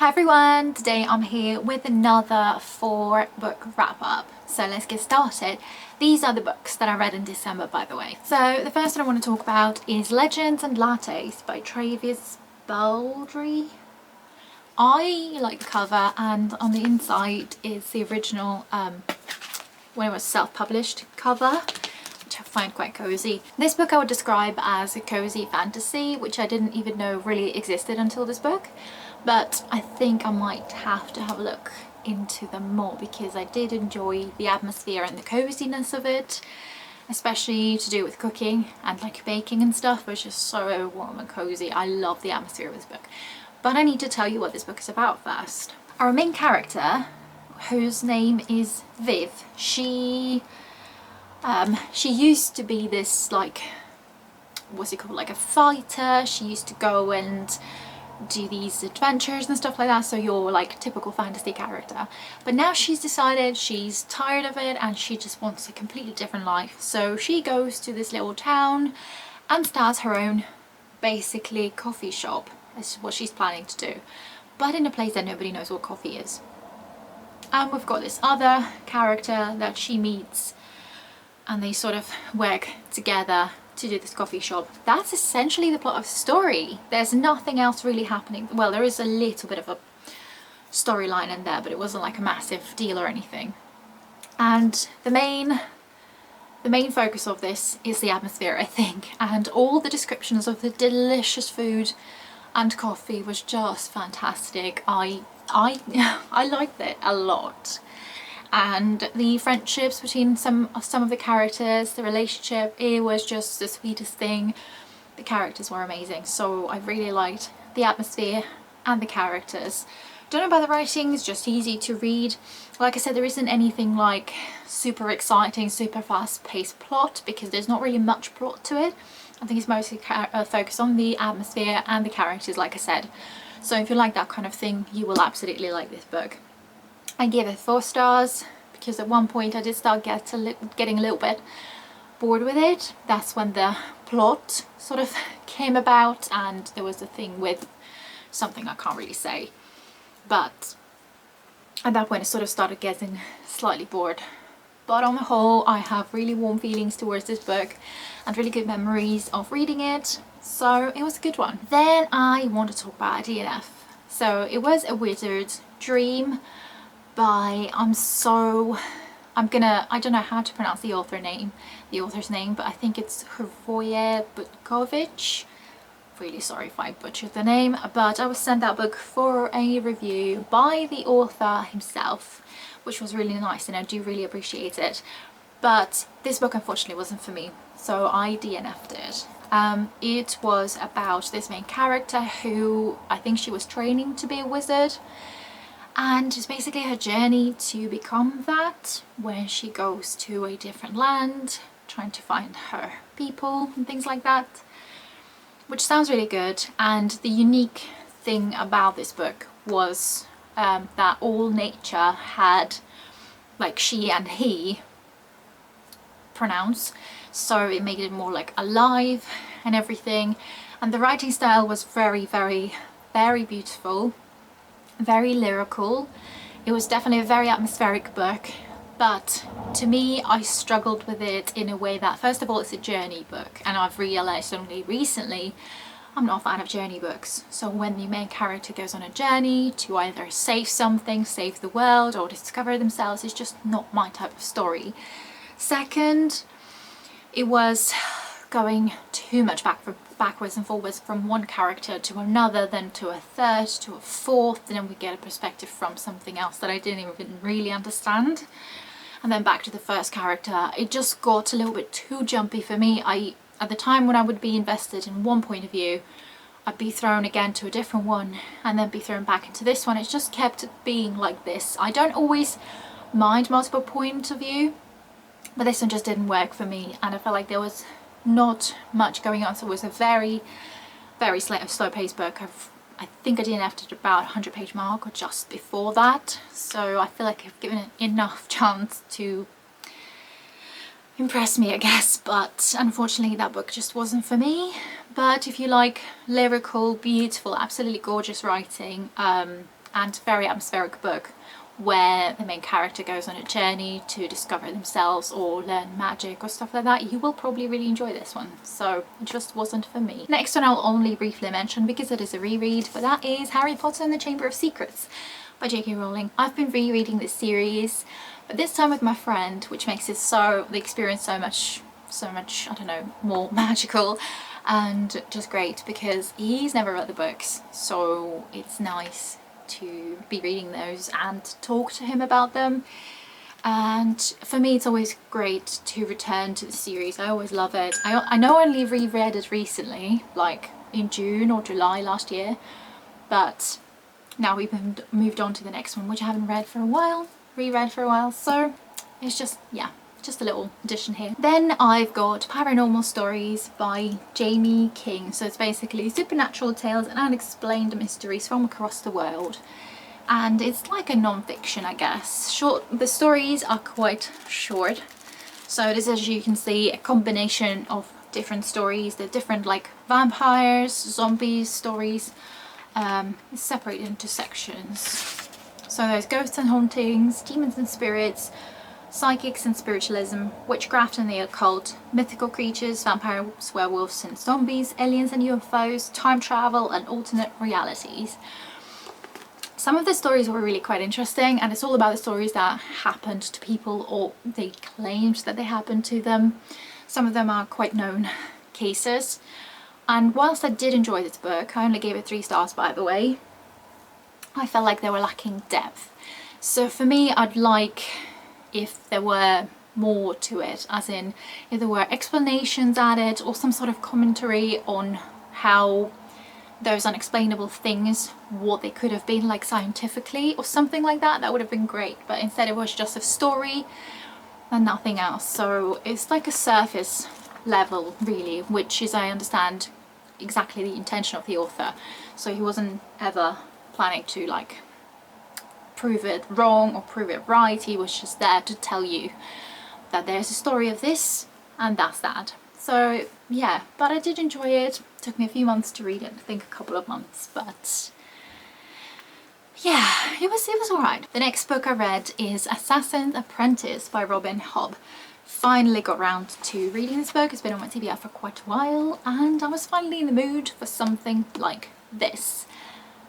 Hi everyone, today I'm here with another 4-book wrap-up. So let's get started. These are the books that I read in December, by the way. So the first one I want to talk about is Legends and Lattes by Travis Baldry. I like the cover, and on the inside is the original when it was self-published cover, which I find quite cozy. This book I would describe as a cozy fantasy, which I didn't even know really existed until this book. But I think I might have to have a look into them more because I did enjoy the atmosphere and the coziness of it, especially to do with cooking and like baking and stuff. It was just so warm and cozy. I love the atmosphere of this book. But I need to tell you what this book is about first. Our main character, whose name is Viv, she used to be this like, what's it called, like a fighter. She used to go and do these adventures and stuff like that, so you're like typical fantasy character. But now she's decided she's tired of it and she just wants a completely different life. So she goes to this little town and starts her own, basically, coffee shop. That's what she's planning to do, but in a place that nobody knows what coffee is. And we've got this other character that she meets and they sort of work together to do this coffee shop. That's essentially the plot of the story. There's nothing else really happening. Well, there is a little bit of a storyline in there, but it wasn't like a massive deal or anything. And the main focus of this is the atmosphere, I think, and all the descriptions of the delicious food and coffee was just fantastic. I liked it a lot. And the friendships between some of the characters, the relationship, it was just the sweetest thing. The characters were amazing, so I really liked the atmosphere and the characters. Don't know about the writing, it's just easy to read. Like I said, there isn't anything like super exciting, super fast-paced plot because there's not really much plot to it. I think it's mostly focused on the atmosphere and the characters, like I said. So if you like that kind of thing, you will absolutely like this book. I gave it 4 stars because at one point I did start getting a little bit bored with it. That's when the plot sort of came about and there was a thing with something I can't really say. But at that point I sort of started getting slightly bored. But on the whole, I have really warm feelings towards this book and really good memories of reading it. So it was a good one. Then I want to talk about a DNF. So it was A Wizard's Dream by, I don't know how to pronounce the author's name, but I think it's Hrvoje Butkovic. Really sorry if I butchered the name, but I was sent that book for a review by the author himself, which was really nice and I do really appreciate it. But this book unfortunately wasn't for me, so I DNF'd it. It was about this main character who, I think she was training to be a wizard, and it's basically her journey to become that, where she goes to a different land trying to find her people and things like that, which sounds really good. And the unique thing about this book was that all nature had like she and he pronounce, so it made it more like alive and everything. And the writing style was very, very, very beautiful, very lyrical. It was definitely a very atmospheric book, but to me I struggled with it in a way that, first of all, it's a journey book, and I've realized only recently I'm not a fan of journey books. So when the main character goes on a journey to either save something, save the world, or discover themselves, it's just not my type of story. Second, it was going too much backwards and forwards from one character to another, then to a third, to a fourth, and then we get a perspective from something else that I didn't even really understand, and then back to the first character. It just got a little bit too jumpy for me. At the time when I would be invested in one point of view, I'd be thrown again to a different one and then be thrown back into this one. It just kept being like this. I don't always mind multiple points of view, but this one just didn't work for me, and I felt like there was not much going on. So it was a very, very slow-paced book. I think I DNF'd at about 100-page mark or just before that, so I feel like I've given it enough chance to impress me, I guess, but unfortunately that book just wasn't for me. But if you like lyrical, beautiful, absolutely gorgeous writing, and very atmospheric book where the main character goes on a journey to discover themselves or learn magic or stuff like that, you will probably really enjoy this one. So it just wasn't for me. Next one I'll only briefly mention because it is a reread, but that is Harry Potter and the Chamber of Secrets by J.K. Rowling. I've been rereading this series, but this time with my friend, which makes it the experience so much, I don't know, more magical and just great because he's never read the books, so it's nice to be reading those and talk to him about them. And for me it's always great to return to the series. I always love it. I know I only reread it recently, like in June or July last year, but now we've moved on to the next one, which I haven't read for a while, reread for a while, so it's just, yeah, just a little addition here. Then I've got Paranormal Stories by Jamie King. So it's basically supernatural tales and unexplained mysteries from across the world. And it's like a non-fiction, I guess. The stories are quite short. So it is, as you can see, a combination of different stories. They're different, like vampires, zombies stories. It's separated into sections. So there's ghosts and hauntings, demons and spirits, psychics and spiritualism, witchcraft and the occult, mythical creatures, vampires, werewolves and zombies, aliens and UFOs, time travel and alternate realities. Some of the stories were really quite interesting, and it's all about the stories that happened to people or they claimed that they happened to them. Some of them are quite known cases. And whilst I did enjoy this book, I only gave it 3 stars by the way, I felt like they were lacking depth. So for me, I'd like if there were more to it, as in if there were explanations added or some sort of commentary on how those unexplainable things, what they could have been, like scientifically or something like that, that would have been great. But instead it was just a story and nothing else. So it's like a surface level really, which is, I understand, exactly the intention of the author. So he wasn't ever planning to like prove it wrong or prove it right. He was just there to tell you that there's a story of this and that's that. So yeah, but I did enjoy it. Took me a few months to read it, I think a couple of months, but yeah, it was alright. The next book I read is Assassin's Apprentice by Robin Hobb. Finally got around to reading this book. It's been on my TBR for quite a while and I was finally in the mood for something like this.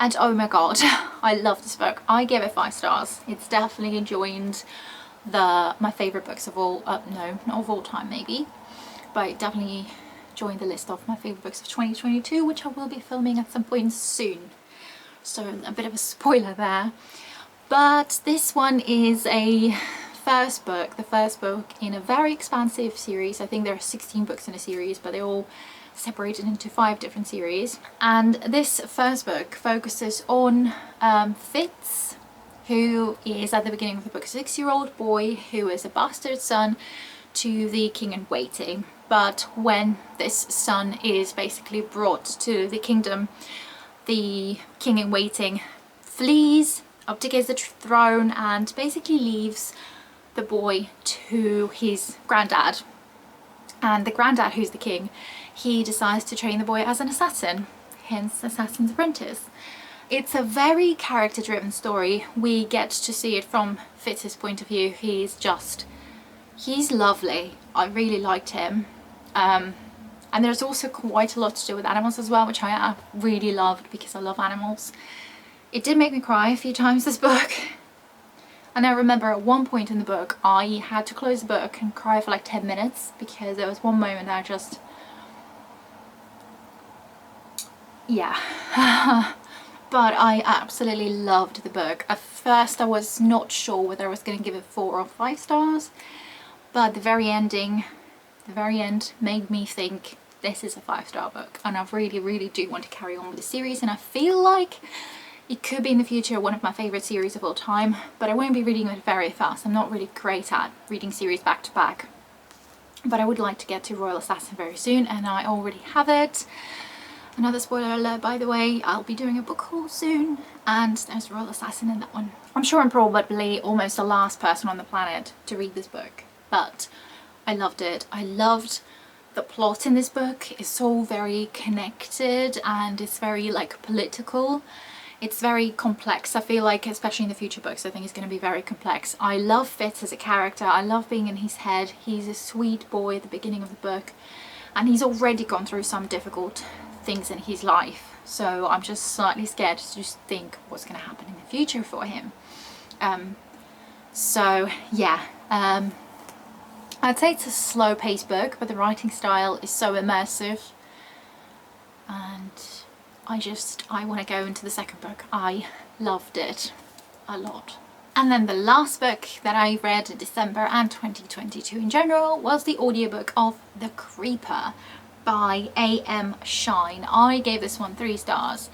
And oh my god, I love this book. I gave it 5 stars. It's definitely joined my favourite books of all, no, not of all time maybe, but it definitely joined the list of my favourite books of 2022, which I will be filming at some point soon. So a bit of a spoiler there. But this one is the first book in a very expansive series. I think there are 16 books in a series, but they're all separated into 5 different series. And this first book focuses on Fitz, who is at the beginning of the book a 6-year-old boy who is a bastard son to the king in waiting. But when this son is basically brought to the kingdom, the king in waiting flees, abdicates the throne and basically leaves the boy to his granddad. And the granddad, who's the king, he decides to train the boy as an assassin, hence Assassin's Apprentice. It's a very character-driven story. We get to see it from Fitz's point of view. He's lovely. I really liked him. And there's also quite a lot to do with animals as well, which I really loved because I love animals. It did make me cry a few times, this book. And I remember at one point in the book I had to close the book and cry for like 10 minutes because there was one moment that I just, yeah. But I absolutely loved the book. At first I was not sure whether I was going to give it 4 or 5 stars, but the very end made me think this is a 5-star book, and I really do want to carry on with the series, and I feel like it could be in the future one of my favourite series of all time, but I won't be reading it very fast. I'm not really great at reading series back to back, but I would like to get to Royal Assassin very soon, and I already have it. Another spoiler alert, by the way, I'll be doing a book haul soon, and there's Royal Assassin in that one. I'm sure I'm probably almost the last person on the planet to read this book, but I loved it. I loved the plot in this book. It's all very connected and it's very like political. It's very complex. I feel like, especially in the future books, I think it's going to be very complex. I love Fitz as a character. I love being in his head. He's a sweet boy at the beginning of the book, and he's already gone through some difficult things in his life. So I'm just slightly scared to just think what's going to happen in the future for him. So yeah, I'd say it's a slow-paced book, but the writing style is so immersive, and I want to go into the second book. I loved it a lot. And then the last book that I read in December and 2022 in general was the audiobook of The Creeper by A.M. Shine. I gave this one 3 stars.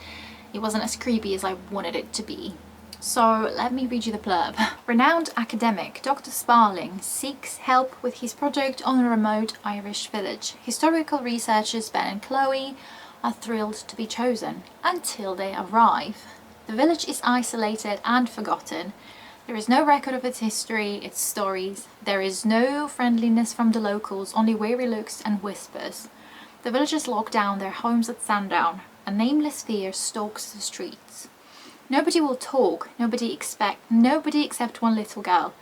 It wasn't as creepy as I wanted it to be. So let me read you the blurb. Renowned academic Dr. Sparling seeks help with his project on a remote Irish village. Historical researchers Ben and Chloe are thrilled to be chosen until they arrive. The village is isolated and forgotten. There is no record of its history, its stories. There is no friendliness from the locals, only weary looks and whispers. The villagers lock down their homes at sundown. A nameless fear stalks the streets. Nobody will talk, nobody except one little girl.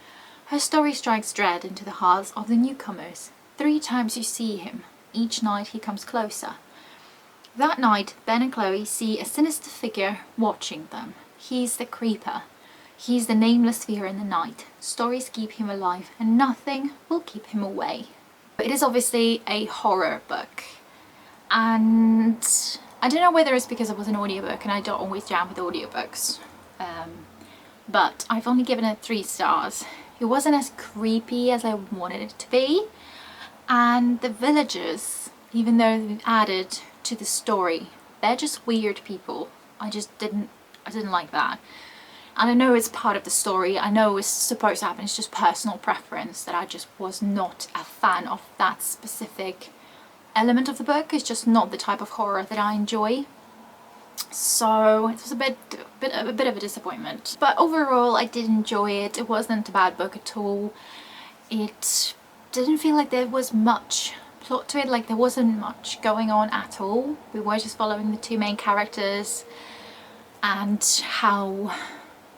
Her story strikes dread into the hearts of the newcomers. 3 times you see him. Each night he comes closer. That night, Ben and Chloe see a sinister figure watching them. He's the Creeper. He's the nameless fear in the night. Stories keep him alive, and nothing will keep him away. It is obviously a horror book, and I don't know whether it's because it was an audiobook and I don't always jam with audiobooks, but I've only given it 3 stars. It wasn't as creepy as I wanted it to be, and the villagers, even though they've added to the story, they're just weird people. I didn't like that. And I know it's part of the story, I know it's supposed to happen, it's just personal preference that I just was not a fan of that specific element of the book. It's just not the type of horror that I enjoy. So it was a bit of a disappointment. But overall I did enjoy it. It wasn't a bad book at all. It didn't feel like there was much plot to it, like there wasn't much going on at all. We were just following the 2 main characters and how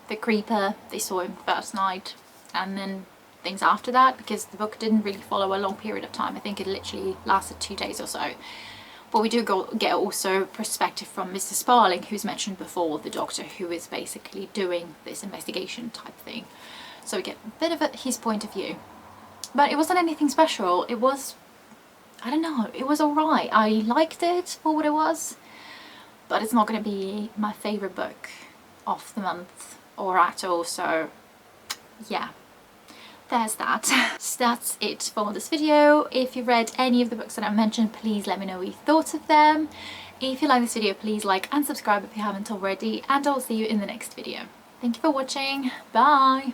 the Creeper, they saw him first night, and then things after that, because the book didn't really follow a long period of time. I think it literally lasted 2 days or so. But we do get also perspective from Mr. Sparling, who's mentioned before, the doctor who is basically doing this investigation type thing. So we get a bit of his point of view. But it wasn't anything special. It was, I don't know, it was alright. I liked it for what it was, but it's not going to be my favourite book of the month or at all, so yeah, there's that. So that's it for this video. If you read any of the books that I mentioned, please let me know what you thought of them. If you like this video, please like and subscribe if you haven't already, and I'll see you in the next video. Thank you for watching. Bye!